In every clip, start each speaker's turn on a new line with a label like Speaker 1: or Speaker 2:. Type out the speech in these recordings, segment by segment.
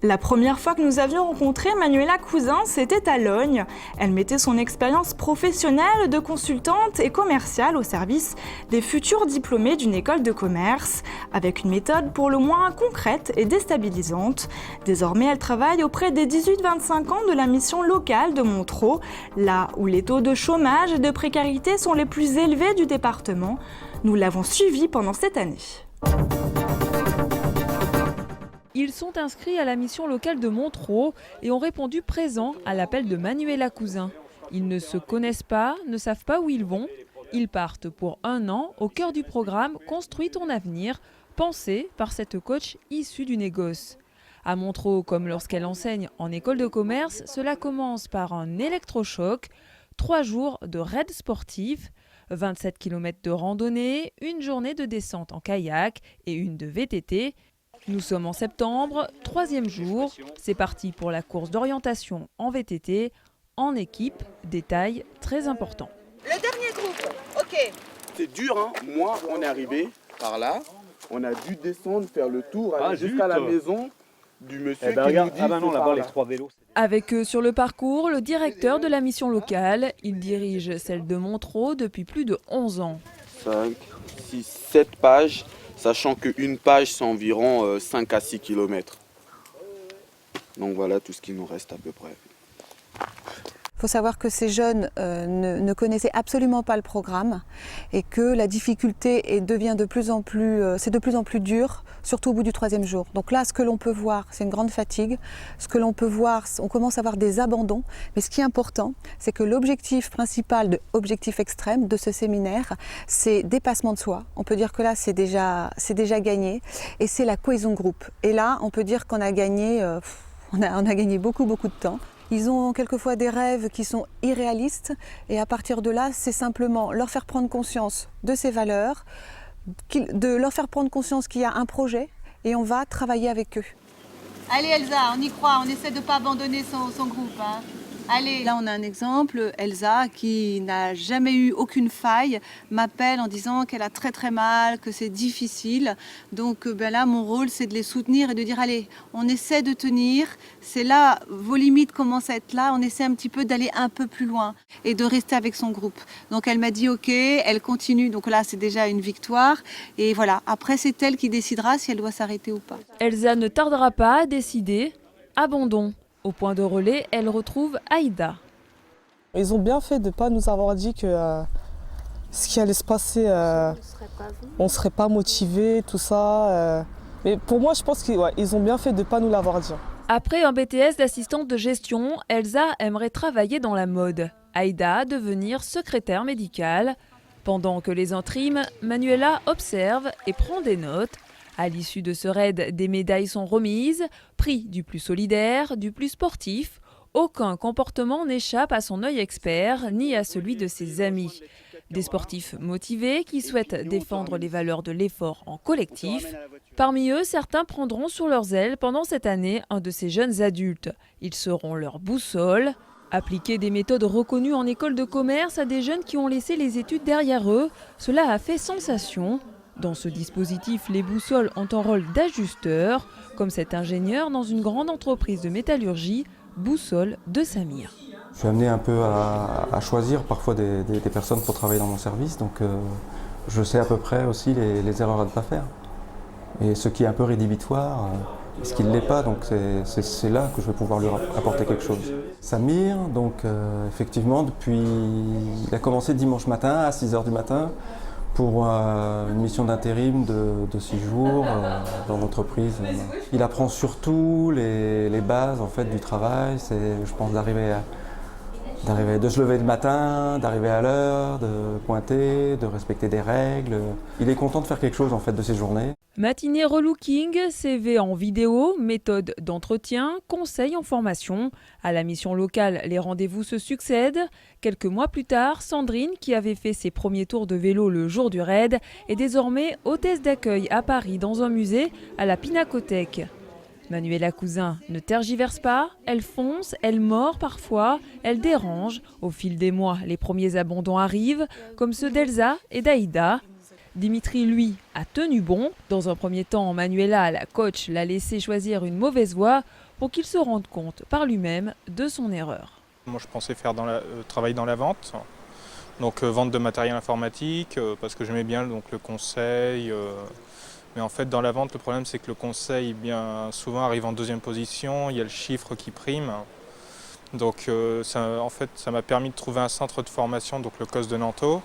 Speaker 1: La première fois que nous avions rencontré Manuela Cousin, c'était à Logne. Elle mettait son expérience professionnelle de consultante et commerciale au service des futurs diplômés d'une école de commerce, avec une méthode pour le moins concrète et déstabilisante. Désormais, elle travaille auprès des 18-25 ans de la mission locale de Montereau, là où les taux de chômage et de précarité sont les plus élevés du département. Nous l'avons suivie pendant cette année.
Speaker 2: Ils sont inscrits à la mission locale de Montereau et ont répondu présent à l'appel de Manuela Cousin. Ils ne se connaissent pas, ne savent pas où ils vont. Ils partent pour 1 an au cœur du programme « Construis ton avenir », pensé par cette coach issue du négoce. À Montereau, comme lorsqu'elle enseigne en école de commerce, cela commence par un électrochoc, 3 jours de raid sportif, 27 km de randonnée, une journée de descente en kayak et une de VTT. Nous sommes en septembre, 3e jour. C'est parti pour la course d'orientation en VTT, en équipe, détail très important.
Speaker 3: Le dernier groupe, ok.
Speaker 4: C'est dur, hein. Moi, on est arrivé par là. On a dû descendre, faire le tour, aller jusqu'à la maison du monsieur qui nous dit
Speaker 5: non, là-bas, les 3 vélos.
Speaker 2: Avec eux sur le parcours, le directeur de la mission locale. Il dirige celle de Montereau depuis plus de 11 ans.
Speaker 4: 5, 6, 7 pages. Sachant qu'une page, c'est environ 5 à 6 km. Donc voilà tout ce qui nous reste à peu près.
Speaker 6: Il faut savoir que ces jeunes ne connaissaient absolument pas le programme et que la difficulté devient de plus en plus dur, surtout au bout du 3e jour. Donc là, ce que l'on peut voir, c'est une grande fatigue. Ce que l'on peut voir, on commence à avoir des abandons. Mais ce qui est important, c'est que l'objectif principal, objectif extrême de ce séminaire, c'est dépassement de soi. On peut dire que là, c'est déjà gagné et c'est la cohésion de groupe. Et là, on peut dire qu'on a gagné, on a gagné beaucoup de temps. Ils ont quelquefois des rêves qui sont irréalistes et à partir de là, c'est simplement leur faire prendre conscience de ces valeurs, de leur faire prendre conscience qu'il y a un projet et on va travailler avec eux.
Speaker 3: Allez Elsa, on y croit, on essaie de ne pas abandonner son groupe. Hein. Allez.
Speaker 6: Là, on a un exemple, Elsa, qui n'a jamais eu aucune faille, m'appelle en disant qu'elle a très mal, que c'est difficile. Donc là, mon rôle, c'est de les soutenir et de dire, allez, on essaie de tenir. C'est là, vos limites commencent à être là. On essaie un petit peu d'aller un peu plus loin et de rester avec son groupe. Donc elle m'a dit, ok, elle continue. Donc là, c'est déjà une victoire. Et voilà, après, c'est elle qui décidera si elle doit s'arrêter ou pas.
Speaker 2: Elsa ne tardera pas à décider. Abandon. Au point de relais, elle retrouve Aïda.
Speaker 7: Ils ont bien fait de ne pas nous avoir dit que ce qui allait se passer, on ne serait pas motivés, tout ça. Mais pour moi, je pense qu'ils ont bien fait de ne pas nous l'avoir dit.
Speaker 2: Après un BTS d'assistante de gestion, Elsa aimerait travailler dans la mode. Aïda devenir secrétaire médicale. Pendant que les uns triment, Manuela observe et prend des notes. À l'issue de ce raid, des médailles sont remises, prix du plus solidaire, du plus sportif. Aucun comportement n'échappe à son œil expert, ni à celui de ses amis. Des sportifs motivés qui souhaitent défendre les valeurs de l'effort en collectif. Parmi eux, certains prendront sur leurs ailes pendant cette année un de ces jeunes adultes. Ils seront leur boussole. Appliquer des méthodes reconnues en école de commerce à des jeunes qui ont laissé les études derrière eux, cela a fait sensation. Dans ce dispositif, les boussoles ont un rôle d'ajusteur, comme cet ingénieur dans une grande entreprise de métallurgie, Boussole de Samir.
Speaker 8: Je suis amené un peu à choisir parfois des personnes pour travailler dans mon service, donc je sais à peu près aussi les erreurs à ne pas faire. Et ce qui est un peu rédhibitoire, ce qui ne l'est pas, donc c'est là que je vais pouvoir lui apporter quelque chose. Samir, donc effectivement, il a commencé dimanche matin à 6h du matin, pour une mission d'intérim de 6 jours dans l'entreprise. Il apprend surtout les bases en fait, du travail, c'est je pense de se lever le matin, d'arriver à l'heure, de pointer, de respecter des règles. Il est content de faire quelque chose en fait, de ses journées.
Speaker 2: Matinée relooking, CV en vidéo, méthode d'entretien, conseils en formation. À la mission locale, les rendez-vous se succèdent. Quelques mois plus tard, Sandrine, qui avait fait ses premiers tours de vélo le jour du raid, est désormais hôtesse d'accueil à Paris dans un musée à la Pinacothèque. Manuela Cousin ne tergiverse pas, elle fonce, elle mord parfois, elle dérange. Au fil des mois, les premiers abandons arrivent, comme ceux d'Elsa et d'Aïda. Dimitri, lui, a tenu bon. Dans un premier temps, Manuela, la coach, l'a laissé choisir une mauvaise voie pour qu'il se rende compte par lui-même de son erreur.
Speaker 5: Moi, je pensais faire travailler dans la vente, donc vente de matériel informatique, parce que j'aimais bien donc, le conseil. Mais en fait, dans la vente, le problème, c'est que le conseil, bien souvent, arrive en deuxième position. Il y a le chiffre qui prime. Donc, ça m'a permis de trouver un centre de formation, donc le COS de Nanteau.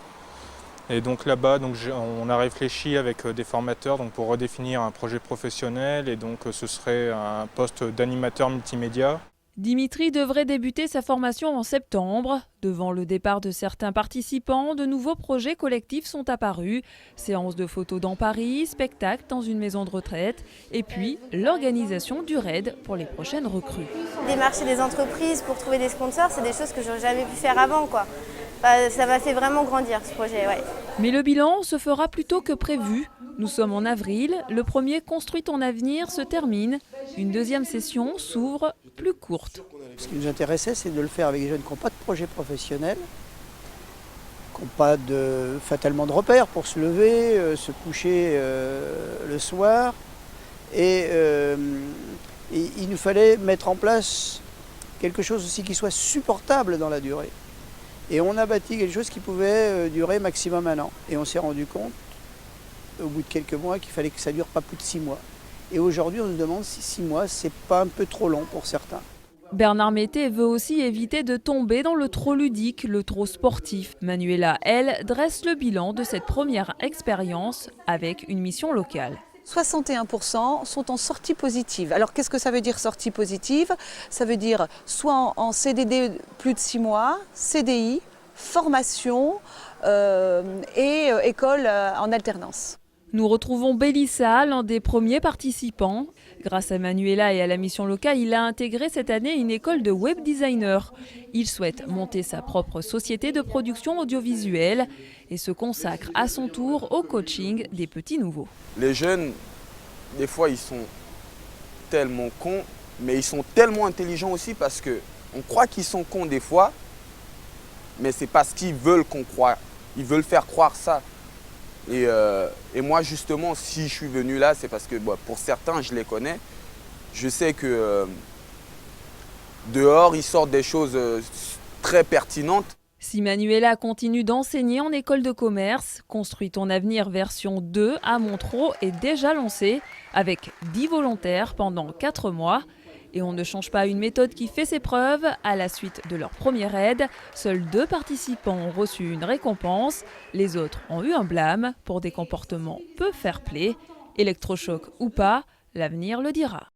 Speaker 5: Et donc là-bas, on a réfléchi avec des formateurs donc, pour redéfinir un projet professionnel. Et donc, ce serait un poste d'animateur multimédia.
Speaker 2: Dimitri devrait débuter sa formation en septembre. Devant le départ de certains participants, de nouveaux projets collectifs sont apparus. Séances de photos dans Paris, spectacles dans une maison de retraite et puis l'organisation du raid pour les prochaines recrues.
Speaker 9: Démarcher des entreprises pour trouver des sponsors, c'est des choses que j'aurais jamais pu faire avant, quoi. Ça m'a fait vraiment grandir ce projet, ouais.
Speaker 2: Mais le bilan se fera plus tôt que prévu. Nous sommes en avril, le premier Construis ton avenir se termine. Une deuxième session s'ouvre, plus courte.
Speaker 10: Ce qui nous intéressait, c'est de le faire avec des jeunes qui n'ont pas de projet professionnel, qui n'ont pas fatalement de repères pour se lever, se coucher le soir. Et il nous fallait mettre en place quelque chose aussi qui soit supportable dans la durée. Et on a bâti quelque chose qui pouvait durer maximum 1 an. Et on s'est rendu compte, au bout de quelques mois, qu'il fallait que ça ne dure pas plus de 6 mois. Et aujourd'hui, on se demande si 6 mois, c'est pas un peu trop long pour certains.
Speaker 2: Bernard Mété veut aussi éviter de tomber dans le trop ludique, le trop sportif. Manuela, elle, dresse le bilan de cette première expérience avec une mission locale.
Speaker 6: 61% sont en sortie positive. Alors qu'est-ce que ça veut dire sortie positive? Ça veut dire soit en CDD plus de 6 mois, CDI, formation et école en alternance.
Speaker 2: Nous retrouvons Bélissa, l'un des premiers participants. Grâce à Manuela et à la mission locale, il a intégré cette année une école de web designer. Il souhaite monter sa propre société de production audiovisuelle et se consacre à son tour au coaching des petits nouveaux.
Speaker 4: Les jeunes, des fois, ils sont tellement cons, mais ils sont tellement intelligents aussi parce qu'on croit qu'ils sont cons des fois, mais c'est parce qu'ils veulent qu'on croie. Ils veulent faire croire ça. Et moi, justement, si je suis venu là, c'est parce que pour certains, je les connais. Je sais que dehors, ils sortent des choses très pertinentes.
Speaker 2: Si Manuela continue d'enseigner en école de commerce, Construis ton avenir version 2 à Montereau est déjà lancée avec 10 volontaires pendant 4 mois. Et on ne change pas une méthode qui fait ses preuves. À la suite de leur première aide, seuls 2 participants ont reçu une récompense. Les autres ont eu un blâme pour des comportements peu fair-play. Électrochoc ou pas, l'avenir le dira.